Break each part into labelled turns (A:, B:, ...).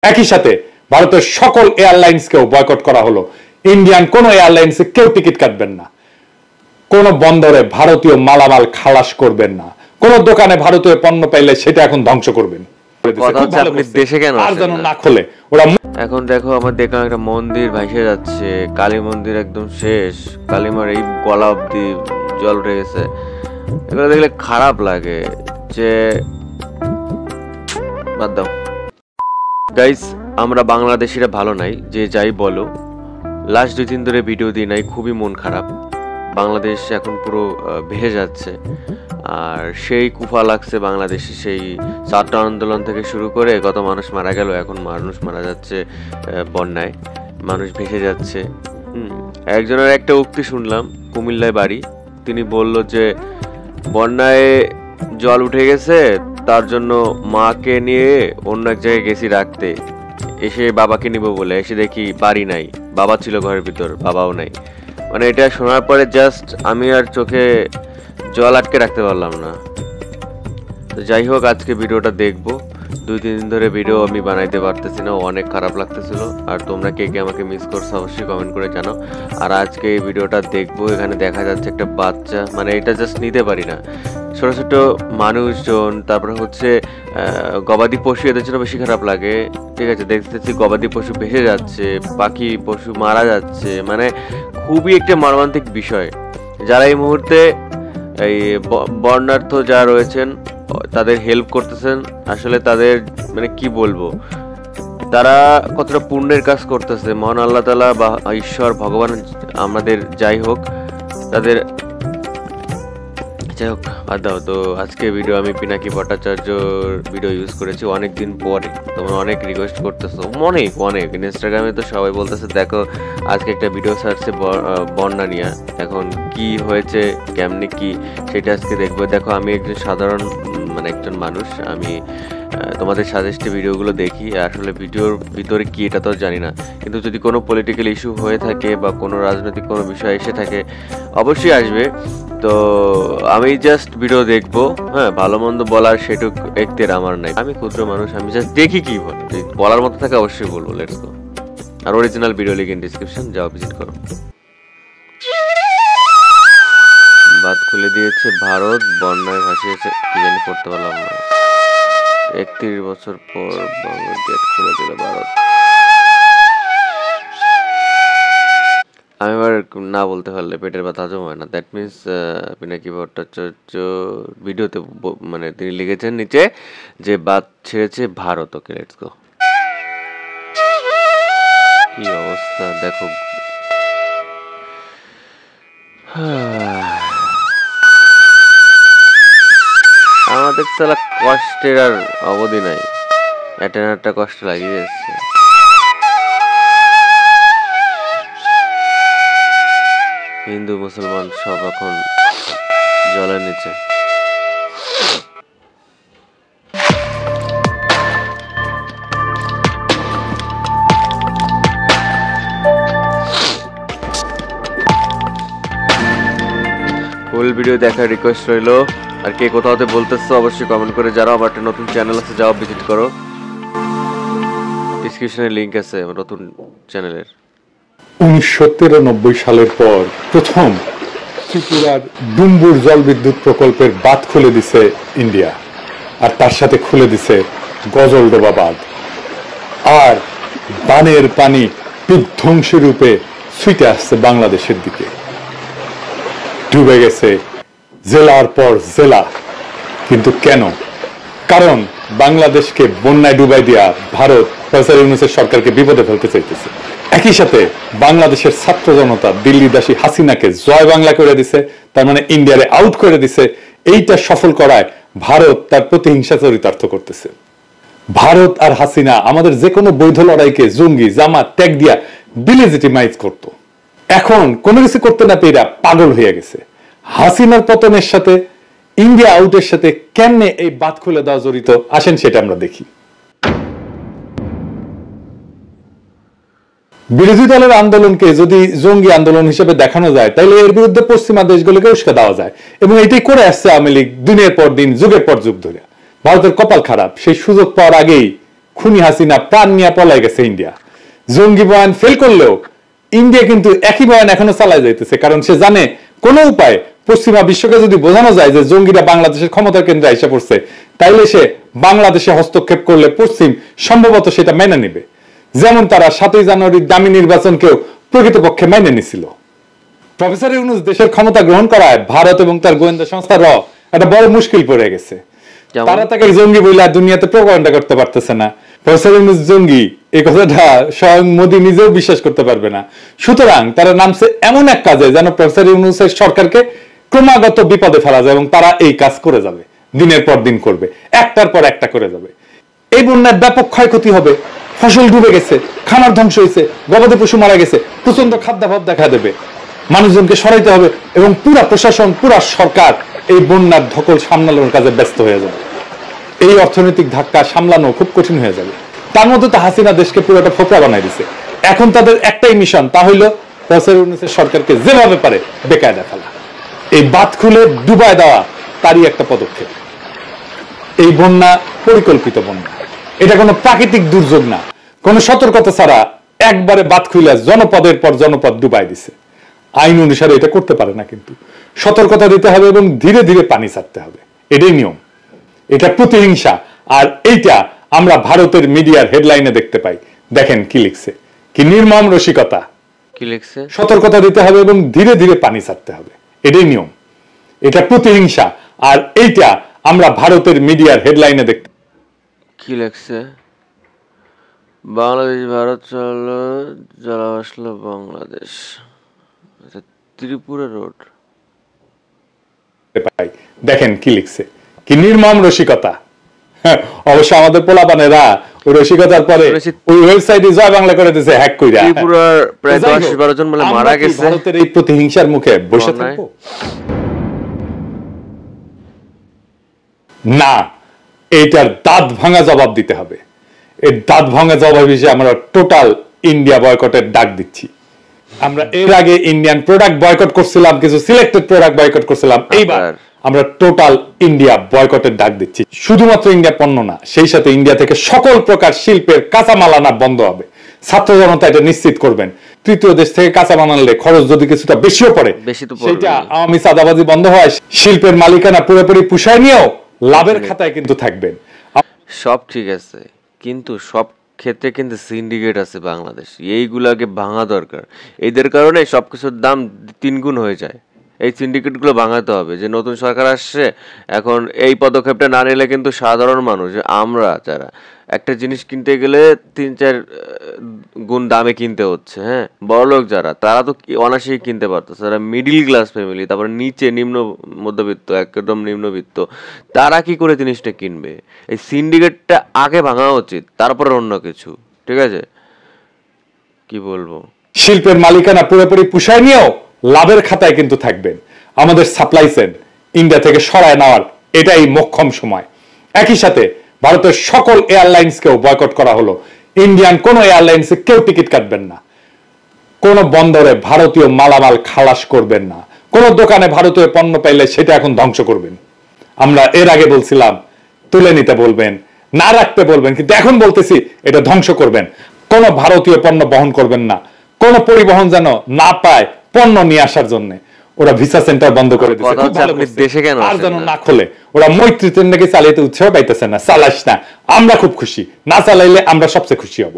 A: একই সাথে ভারতের সকল এয়ারলাইন্সকেও বয়কট করা হলো। ইন্ডিয়ান কোন এয়ারলাইন্সে কেউ টিকিট কাটবেন না, কোন বন্দরে ভারতীয় মালামাল খালাস করবেন না, কোন দোকানে ভারতীয় পণ্য পাইলে সেটা এখন ধ্বংস করবেন।
B: এখন দেখো আমার দেখলাম একটা মন্দির ভাসে যাচ্ছে, কালী মন্দির একদম শেষ, কালীমার এই গলা অব্দি জল উঠে গেছে। এগুলো দেখলে খারাপ লাগে যে বাদ দাও গাইস, আমরা বাংলাদেশিরা ভালো নাই, যে যাই বলো। লাস্ট 2 দিন ধরে ভিডিও দিই নাই, খুবই মন খারাপ। বাংলাদেশ এখন পুরো ভেসে যাচ্ছে, আর সেই কুফা লাগছে বাংলাদেশে। সেই ছাত্র আন্দোলন থেকে শুরু করে কত মানুষ মারা গেল, এখন মানুষ মারা যাচ্ছে বন্যায়, মানুষ ভেসে যাচ্ছে। একজনের একটা উক্তি শুনলাম, কুমিল্লায় বাড়ি, তিনি বলল যে বন্যায় জল উঠে গেছে, তার জন্য মাকে নিয়ে অন্য এক জায়গায় গেছি রাখতে, এসে বাবাকে নিব বলে এসে দেখি বাড়ি নাই, বাবা ছিল ঘরের ভিতর, বাবাও নাই। মানে এটা শোনার পরে জাস্ট আমি আর চোখে জল আটকে রাখতে পারলাম না। তো যাই হোক, আজকে ভিডিওটা দেখবো। 2-3 দিন ধরে ভিডিও আমি বানাইতে পারতেছি না, অনেক খারাপ লাগতেছিল। আর তোমরা কে কে আমাকে মিস করছো অবশ্যই কমেন্ট করে জানাও। আর আজকে এই ভিডিওটা দেখবো, এখানে দেখা যাচ্ছে একটা বাচ্চা, মানে এটা জাস্ট নিতে পারি না। ছোট ছোট মানুষজন, তারপরে হচ্ছে গবাদি পশু, এদের জন্য বেশি খারাপ লাগে। ঠিক আছে, দেখতেছি গবাদি পশু ভেসে যাচ্ছে, পাখি পশু মারা যাচ্ছে, মানে খুবই একটা মর্মান্তিক বিষয়। যারা এই মুহূর্তে এই বন্যার্থ যারা রয়েছেন তাদের হেল্প করতেছেন, আসলে তাদের মানে কি বলবো, তারা কতটা পুণ্যের কাজ করতেছে। মহান আল্লাহ তাআলা বা ঈশ্বর ভগবান আমাদের যাই হোক, তাদের যাই হোক বাদ দাও। তো আজকে ভিডিও আমি পিনাকি ভট্টাচার্যর ভিডিও ইউজ করেছি অনেকদিন পরে। তোমরা অনেক রিকোয়েস্ট করতেছো, অনেক ইনস্টাগ্রামে তো সবাই বলতেছে দেখো আজকে একটা ভিডিও ছাড়ছে বন্যা নিয়ে, এখন কি হয়েছে কেমনি কি সেটা আজকে দেখবো। দেখো আমি একজন সাধারণ মানে একজন মানুষ, আমি তোমাদের সাজেস্টে ভিডিওগুলো দেখি, আসলে ভিডিওর ভিতরে কি এটা তো জানি না। কিন্তু যদি কোনো পলিটিক্যাল ইস্যু হয়ে থাকে বা কোনো রাজনৈতিক কোনো বিষয় এসে থাকে অবশ্যই আসবে। তো আমি জাস্ট ভিডিও দেখবো, হ্যাঁ, ভালো মন্দ বলার সেটুক এখতিয়ার আমার নাই। আমি ক্ষুদ্র মানুষ, আমি জাস্ট দেখি কি বলে, বলার মতো থাকে অবশ্যই বলবো। Let's go. আর original video link in description, যাও ভিজিট করো। বাঁধ খুলে দিয়েছে ভারত, বন্যায় ভাসিয়েছে, কি জানি পড়তে পারলাম না। 31 বছর পর গেট খুলে দিল ভারত। আমি এবার না বলতে পারলে পেটের ব্যথা হজম হয় না। দ্যাট মিনস পিনাকি ভট্টাচার্য ভিডিওতে মানে তিনি লিখেছেন নিচে যে বাদ ছেড়েছে ভারত। ওকে, লেটস গো। কি অবস্থা দেখো, আমাদের তাহলে কষ্টের আর অবধি নাই, একটা কষ্ট লাগিয়ে যাচ্ছে। হিন্দু মুসলমান সব এখন জলের নিচে। ফুল ভিডিও দেখার রিকোয়েস্ট রইলো। আর কে কোথাওতে বলতেছো অবশ্যই কমেন্ট করে জানাও। আমার একটা নতুন চ্যানেল আছে, যাও ভিজিট করো, ডিসক্রিপশনে লিংক আছে আমার নতুন চ্যানেলের।
A: 1993 সালের পর প্রথম ত্রিপুরার ডুম্বুর জলবিদ্যুৎ প্রকল্পের বাঁধ খুলে দিছে ইন্ডিয়া, আর তার সাথে খুলে দিছে গজলডোবা বাঁধ। আর বানের পানি বিধ্বংসী রূপে ছুটে আসছে বাংলাদেশের দিকে, ডুবে গেছে জেলার পর জেলা। কিন্তু কেন? কারণ বাংলাদেশকে বন্যায় ডুবাই দিয়া ভারত প্রফেসর ইউনূসের সরকারকে বিপদে ফেলতে চাইতেছে। একই সাথে বাংলাদেশের ছাত্র জনতা দিল্লিদাসী হাসিনাকে জয় বাংলা করে দিছে, তার মানে ইন্ডিয়ারে আউট করে দিছে। এইটা সফল করায় ভারত তার প্রতিহিংসা চরিতার্থ করতেছে। ভারত আর হাসিনা আমাদের যে কোনো বৈধ লড়াইকে জঙ্গি জামাত ট্যাগ দিয়া ডিলেজিটিমাইজ করত। এখন কোনো কিছু করতে না পেরে পাগল হয়ে গেছে। হাসিনার পতনের সাথে ইন্ডিয়া আউটের সাথে কেমনে এই বাঁধ খুলে দেওয়া জড়িত, আসেন সেটা আমরা দেখি। বিরোধী দলের আন্দোলনকে যদি জঙ্গি আন্দোলন হিসেবে দেখানো যায়, তাহলে এর বিরুদ্ধে পশ্চিমা দেশগুলোকে উস্কে দেওয়া যায়, এবং এটাই করে আসছে আওয়ামী লীগ দিনের পর দিন, যুগের পর যুগ ধরে। ভারতের কপাল খারাপ, সেই সুযোগ পাওয়ার আগেই খুনি হাসিনা প্রাণ নিয়ে পলাই গেছে ইন্ডিয়া। জঙ্গি বয়ান ফেল করলেও ইন্ডিয়া কিন্তু একই বয়ান এখনো চালায় যাইতেছে, কারণ সে জানে কোনো উপায় পশ্চিমা বিশ্বকে যদি বোঝানো যায় যে জঙ্গিরা বাংলাদেশের ক্ষমতার কেন্দ্রে এসে পড়ছে, তাইলে সে বাংলাদেশে হস্তক্ষেপ করলে পশ্চিম সম্ভবত সেটা মেনে নেবে, যেমন তারা 7ই জানুয়ারির দামি নির্বাচনকেও প্রকৃতপক্ষে মেনে নিছিল। প্রফেসর ইউনূস দেশের ক্ষমতা গ্রহণ করায় ভারত এবং তার গোয়েন্দা সংস্থা র একটা বড় মুশকিল পড়ে গেছে। তারা তাকে জঙ্গি বলে দুনিয়াতে প্রোপাগান্ডা করতে পারতেছে না। প্রফেসর ইউনূস জঙ্গি এই কথাটা স্বয়ং মোদী নিজেও বিশ্বাস করতে পারবে না। সুতরাং তারা নামছে এমন এক কাজে যেন প্রফেসর ইউনূসের সরকারকে ক্রমাগত বিপদে ফেলা যায়, এবং তারা এই কাজ করে যাবে, দিনের পর দিন করবে, একটার পর একটা করে যাবে। এই বন্যার ব্যাপক ক্ষয়ক্ষতি হবে, ফসল ডুবে গেছে, খামার ধ্বংস হয়েছে, গবাদি পশু মারা গেছে, প্রচন্ড খাদ্যাভাব দেখা দেবে, মানুষজনকে সরাইতে হবে, এবং পুরা প্রশাসন পুরা সরকার এই বন্যার ধকল সামলানোর কাজে ব্যস্ত হয়ে যাবে। এই অর্থনৈতিক ধাক্কা সামলানো খুব কঠিন হয়ে যাবে। তার মধ্যে তো হাসিনা দেশকে পুরোটা ফোকরা বানাই দিছে। এখন তাদের একটাই মিশন, তা হইল প্রফেসর ইউনূসের সরকারকে যেভাবে পারে বেকায়দা ফেলা, এই বাঁধ খুলে ডুবায় দেওয়া তারই একটা পদক্ষেপ। এই বন্যা পরিকল্পিত বন্যা, এটা কোনো প্রাকৃতিক দুর্যোগ না। কোনো সতর্কতা ছাড়া একবারে বাঁধ খুলে জনপদের পর জনপদ ডুবাই দিছে। আইন অনুসারে এটা করতে পারে না, কিন্তু সতর্কতা দিতে হবে এবং ধীরে ধীরে পানি ছাড়তে হবে, এটাই নিয়ম। এটা প্রতিহিংসা, আর এইটা আমরা ভারতের মিডিয়ার হেডলাইনে দেখতে পাই। দেখেন কি লিখছে, কি নির্মম রসিকতা।
B: কি লিখছে?
A: সতর্কতা দিতে হবে এবং ধীরে ধীরে পানি ছাড়তে হবে, এটাই নিয়ম। এটা প্রতিহিংসা, আর এইটা আমরা ভারতের মিডিয়ার হেডলাইনে দেখতে।
B: কি লিখছে? বাংলাদেশ ভারত চলো জ্বালা আসলো বাংলাদেশ, আচ্ছা ত্রিপুরা রোড।
A: পাই দেখেন কি লিখছে, কি নির্মম রসিকতা। অবশ্য আমাদের পোলাপানেরা ওই রসিকতার পরে ওই ওয়েবসাইটে জয় বাংলা করে দিয়েছে হ্যাক কইরা।
B: ত্রিপুরার প্রায় 10-12 জন বলে মারা গেছে।
A: ভারতের এই প্রতিহিংসার মুখে বসে থাকবো না, এইটার দাঁত ভাঙা জবাব দিতে হবে। এই দাঁত ভাঙা জবাব হিসেবে আমরা টোটাল ইন্ডিয়া বয়কটের ডাক দিচ্ছি। আমরা এর আগে ইন্ডিয়ান প্রোডাক্ট বয়কট করছিলাম, কিছু সিলেক্টেড প্রোডাক্ট বয়কট করছিলাম, এইবার আমরা টোটাল ইন্ডিয়া বয়কটের ডাক দিচ্ছি। শুধুমাত্র ইন্ডিয়া পণ্য না, সেই সাথে ইন্ডিয়া থেকে সকল প্রকার শিল্পের কাঁচামাল আনা বন্ধ হবে। ছাত্র জনতা এটা নিশ্চিত করবেন। তৃতীয় দেশ থেকে কাঁচামাল আনলে খরচ যদি কিছুটা বেশিও পড়ে, সেটা আওয়ামী চাঁদাবাজি বন্ধ হয়, শিল্পের মালিকানা পুরোপুরি পুষায় নিয়েও লাভের খাতায় কিন্তু থাকবেন।
B: সব ঠিক আছে, কিন্তু সব ক্ষেত্রে কিন্তু সিন্ডিকেট আছে বাংলাদেশ, এইগুলাকে ভাঙা দরকার। এদের কারণে সবকিছুর দাম 3 গুণ হয়ে যায়। এই সিন্ডিকেটগুলো ভাঙাতে হবে। যে নতুন সরকার আসছে, এখন এই পদক্ষেপটা না নিলে কিন্তু সাধারণ মানুষ, আমরা যারা একটা জিনিস কিনতে গেলে 3-4 গুণ দামে কিনতে হচ্ছে। হ্যাঁ, বড়লোক যারা, তারা তো অনায়াসেই কিনতে পারতেছে। যারা মিডিল ক্লাস ফ্যামিলি, তারপরে নিচে নিম্ন মধ্যবিত্ত, একদম নিম্নবিত্ত, তারা কি করে জিনিসটা কিনবে? এই সিন্ডিকেটটা আগে ভাঙা উচিত, তারপরে অন্য কিছু। ঠিক আছে, কি বলবো?
A: শিল্পের মালিকানা পুরোপুরি পুষায় নিয়েও লাভের খাতায় কিন্তু থাকবেন। আমাদের সাপ্লাই চেইন ইন্ডিয়া থেকে সরায় নেওয়ার এটাই মোক্ষম সময়। একই সাথে ভারতের সকল এয়ারলাইন্সকেও বয়কট করা হলো। ইন্ডিয়ান কোন এয়ারলাইন্সে কেউ টিকিট কাটবেন না, কোন বন্দরে ভারতীয় মালামাল খালাস করবেন না, কোন দোকানে ভারতীয় পণ্য পাইলে সেটা এখন ধ্বংস করবেন। আমরা এর আগে বলছিলাম তুলে নিতে বলবেন, না রাখতে বলবেন, কিন্তু এখন বলতেছি এটা ধ্বংস করবেন। কোন ভারতীয় পণ্য বহন করবেন না, কোন পরিবহন যেন না পায় পণ্য নিয়ে আসার জন্য। ওরা ভিসা সেন্টার বন্ধ করে দিয়েছে, আর যেন না খোলে। ওরা মৈত্রী ট্রেন নাকি চালাইতে উৎসাহ পাইতেছে না, চালাস না, আমরা খুব খুশি, না চালাইলে আমরা সবচেয়ে খুশি হব।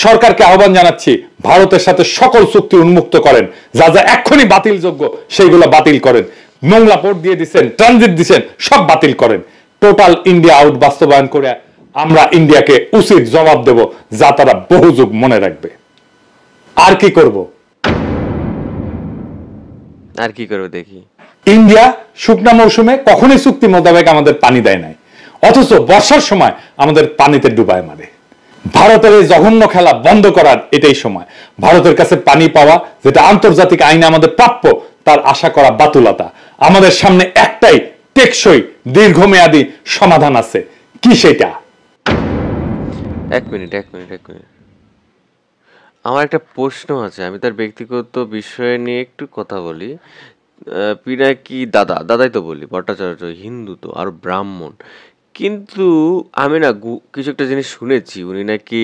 A: সরকারকে আহ্বান জানাচ্ছি, ভারতের সাথে সকল চুক্তি উন্মুক্ত করেন, যা যা এক্ষুনি বাতিল যোগ্য সেইগুলো বাতিল করেন। মোংলা পোর্ট দিয়ে দিচ্ছেন, ট্রানজিট দিচ্ছেন, সব বাতিল করেন। টোটাল ইন্ডিয়া আউট বাস্তবায়ন করে আমরা ইন্ডিয়াকে উচিত জবাব দেব, যা তারা বহু যুগ মনে রাখবে। আর কি করব?
B: আর কি করবে দেখি।
A: ইন্ডিয়া শুকনা মৌসুমে কখনোই চুক্তি মোতাবেক আমাদের পানি দেয় নাই, অথচ বর্ষার সময় আমাদের পানিতে ডুবায় মারে। ভারতের এই জঘন্য খেলা বন্ধ করার এটাই সময়। ভারতের কাছে পানি পাওয়া, যেটা আন্তর্জাতিক আইনে আমাদের প্রাপ্য, তার আশা করা বাতুলতা। আমাদের সামনে একটাই টেকসই দীর্ঘমেয়াদী সমাধান আছে। কি সেটা?
B: এক মিনিট আমার একটা প্রশ্ন আছে, আমি তার ব্যক্তিগত বিষয় নিয়ে একটু কথা বলি। পিনাকি দাদাই তো বলি, ভট্টাচার্য হিন্দু তো, আর ব্রাহ্মণ, কিন্তু আমি না কিছু একটা জিনিস শুনেছি উনি নাকি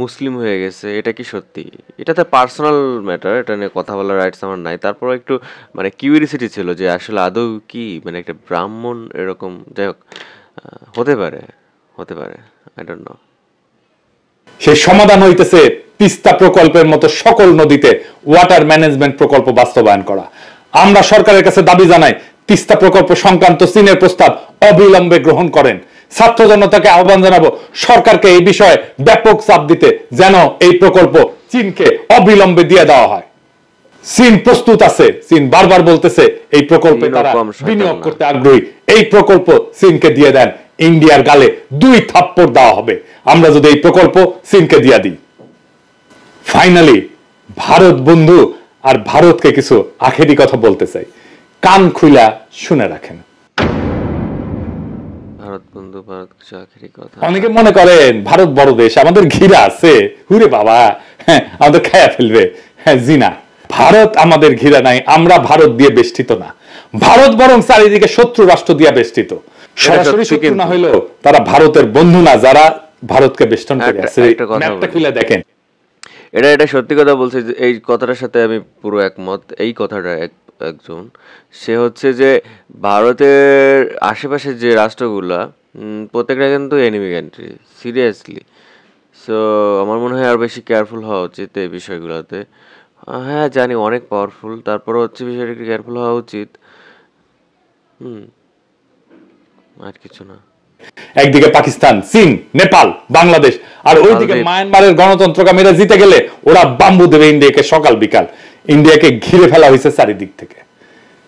B: মুসলিম হয়ে গেছে, এটা কি সত্যি? এটা তো পার্সোনাল ম্যাটার, এটা নিয়ে কথা বলার রাইটস আমার নাই, তারপরও একটু মানে কিউরিয়াসিটি ছিল যে আসলে আদৌ কি মানে একটা ব্রাহ্মণ এরকম, যাই হোক হতে পারে, হতে পারে, আই ডোন্ট নো।
A: সেই সমাধান হইতেছে তিস্তা প্রকল্পের মতো সকল নদীতে ওয়াটার ম্যানেজমেন্ট প্রকল্প বাস্তবায়ন করা। আমরা সরকারের কাছে দাবি জানাই তিস্তা প্রকল্প সংক্রান্ত চীনের প্রস্তাব অবিলম্বে গ্রহণ করেন। ছাত্র জনতাকে আহ্বান জানাবো সরকারকে এই বিষয়ে ব্যাপক চাপ দিতে, যেন এই প্রকল্প চীনকে অবিলম্বে দিয়ে দেওয়া হয়। চীন প্রস্তুত আছে, চীন বারবার বলতেছে এই প্রকল্পে তারা বিনিয়োগ করতে আগ্রহী। এই প্রকল্প চীনকে দিয়ে দেন, ইন্ডিয়ার গালে 2 থাপ্পড় দেওয়া হবে আমরা যদি এই প্রকল্প চীনকে দিয়ে দিই। ফাইনালি ভারত বন্ধু আর ভারতকে কিছু আখেরি কথা বলতে চাই, কান খুইলা শুনে রাখেন।
B: ভারত বন্ধু, ভারত কিছু আখেরি কথা।
A: অনেকে মনে করেন ভারত বড় দেশ, আমাদের ঘিরা আছে, হুরে বাবা আমাদের খায়া ফেলবে। হ্যাঁ জিনা, ভারত আমাদের ঘিরা নাই, আমরা ভারত দিয়ে বেষ্টিত না। ভারত বরং চারিদিকে শত্রু রাষ্ট্র দিয়ে বেষ্টিত। সরাসরি শত্রু না হইলেও তারা ভারতের বন্ধু না, যারা ভারতকে বেষ্টন করে আছে। ম্যাপটা খুলে দেখেন।
B: এটা সত্যি কথা বলছে, এই কথাটার সাথে আমি পুরো একমত। এই কথাটা একজন সে হচ্ছে যে ভারতের আশেপাশে যে রাষ্ট্রগুলা প্রত্যেকটা কিন্তু এনিমি কান্ট্রি, সিরিয়াসলি। সো আমার মনে হয় আর বেশি কেয়ারফুল হওয়া উচিত এই বিষয়গুলোতে। হ্যাঁ জানি অনেক পাওয়ারফুল, তারপরে হচ্ছে বিষয়টা একটু কেয়ারফুল হওয়া উচিত। আর কিছু না।
A: একদিকে পাকিস্তান, চীন, নেপাল, বাংলাদেশ, আর ওইদিকে মায়ানমারের গণতন্ত্রকামীরা জিতে গেলে ওরা বাম্বু দেবে ইন্ডিয়াকে সকাল বিকাল। ইন্ডিয়াকে ঘিরে ফেলা হয়েছে চারিদিক থেকে,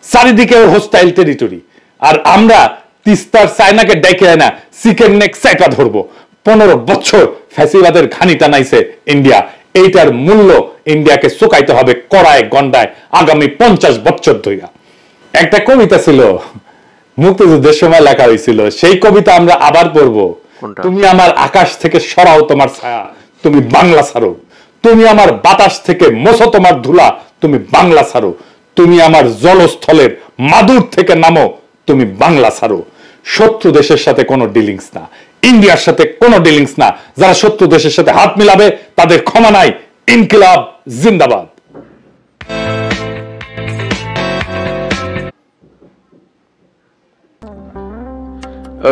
A: চারিদিকে হোস্টাইল টেরিটরি। আর আমরা তিস্তার চায়নাকে ডেকে আনা চিকেন নেক চাইটা ধরবো। 15 বছর ফ্যাসিবাদের ঘানি টানাইছে ইন্ডিয়া, এইটার মূল্য ইন্ডিয়াকে চুকাইতে হবে কড়ায় গন্ডায় আগামী 50 বছর ধইরা। একটা কবিতা ছিল মুক্তিযুদ্ধের সময় লেখা হয়েছিল, সেই কবিতা আমরা আবার পড়বো। তুমি আমার আকাশ থেকে সরাও তোমার ছায়া, তুমি বাংলা ছাড়ো। তুমি আমার বাতাস থেকে মোছো তোমার ধুলা, তুমি বাংলা ছাড়ো। তুমি আমার জলস্থলের মাদুর থেকে নামো, তুমি বাংলা ছাড়ো। শত্রু দেশের সাথে কোনো ডিলিংস না, ইন্ডিয়ার সাথে কোনো ডিলিংস না। যারা শত্রু দেশের সাথে হাত মিলাবে তাদের ক্ষমা নাই। ইনকিলাব জিন্দাবাদ।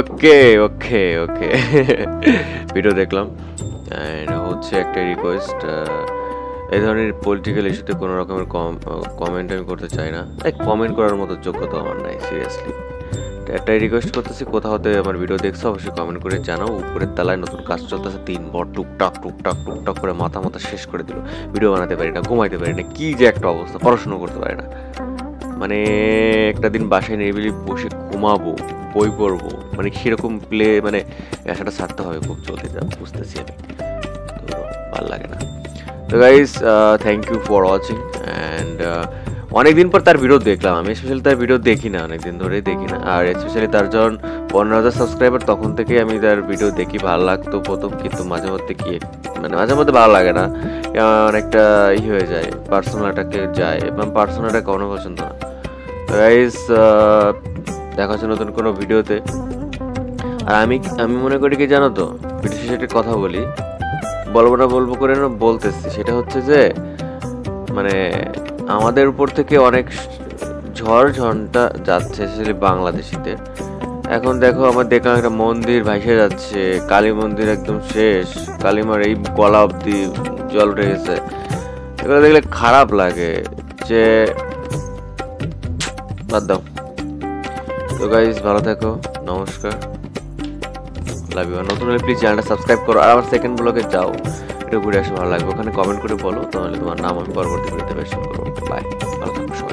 B: ওকে ওকে ওকে ভিডিও দেখলাম। হচ্ছে একটা রিকোয়েস্ট, এই ধরনের পলিটিক্যাল ইস্যুতে কোনো রকমের কমেন্ট আমি করতে চাই না। কমেন্ট করার মতো যোগ্যতা আমার নাই, সিরিয়াসলি। একটাই রিকোয়েস্ট করতেছি, কোথাও আমার ভিডিও দেখছো অবশ্যই কমেন্ট করে জানাও। উপরের তলায় নতুন কাজ চলতেছে, 3 বর টুকটাক টুকটাক টুকটাক করে মাথা শেষ করে দিল। ভিডিও বানাতে পারি না, ঘুমাইতে পারি না, কি যে একটা অবস্থা, পড়াশোনা করতে পারি না। মানে একটা দিন বাসায় নিরিবিলি বসে ঘুমাবো, বই পড়বো, মানে সেরকম প্লে, মানে আশাটা ছাড়তে হবে খুব জলদি, যা বুঝতেছি আমি, তো ভালো লাগে না। তো guys thank you for watching. And অনেকদিন পর তার ভিডিও দেখলাম আমি, স্পেশালি তার ভিডিও দেখি না, অনেকদিন ধরেই দেখি না। আর স্পেশালি তার যখন 15,000 সাবস্ক্রাইবার, তখন থেকেই আমি তার ভিডিও দেখি। ভালো লাগতো প্রথম, কিন্তু মাঝে মধ্যে কি মানে মাঝে মধ্যে ভালো লাগে না, অনেকটা হয়ে যায়, পার্সোনালটাকে যায়, এবং পার্সোনালটা কোনো পছন্দ না। তো গাইস দেখা হচ্ছে নতুন কোনো ভিডিওতে। আর আমি মনে করি কি জানো তো, ভিডিও শেষে একটা কথা বলি, বলবো করে না বলতেছি, সেটা হচ্ছে যে মানে আমাদের উপর থেকে অনেক ঝড় ঝঞ্ঝা যাচ্ছে, স্পেশালি বাংলাদেশিদের। এখন দেখো আমার দেখলাম একটা মন্দির ভাইসে যাচ্ছে, কালী মন্দির একদম শেষ, কালীমার এই গলা অব্দি জল উঠে গেছে। এগুলো দেখলে খারাপ লাগে, যে বাদ দাও। তো গাইস ভালো থাকো, নমস্কার, লাভ ইউ। নতুন হলে প্লিজ চ্যানেলটা সাবস্ক্রাইব করো। আর আমার সেকেন্ড ব্লগে যাও, এটা ঘুরে আসে, ভালো লাগবে। ওখানে কমেন্ট করে বলো, তাহলে তোমার নাম আমি পরবর্তী ভিডিওতে মেনশন করবো। বাই, ভালো থাকো সবাই।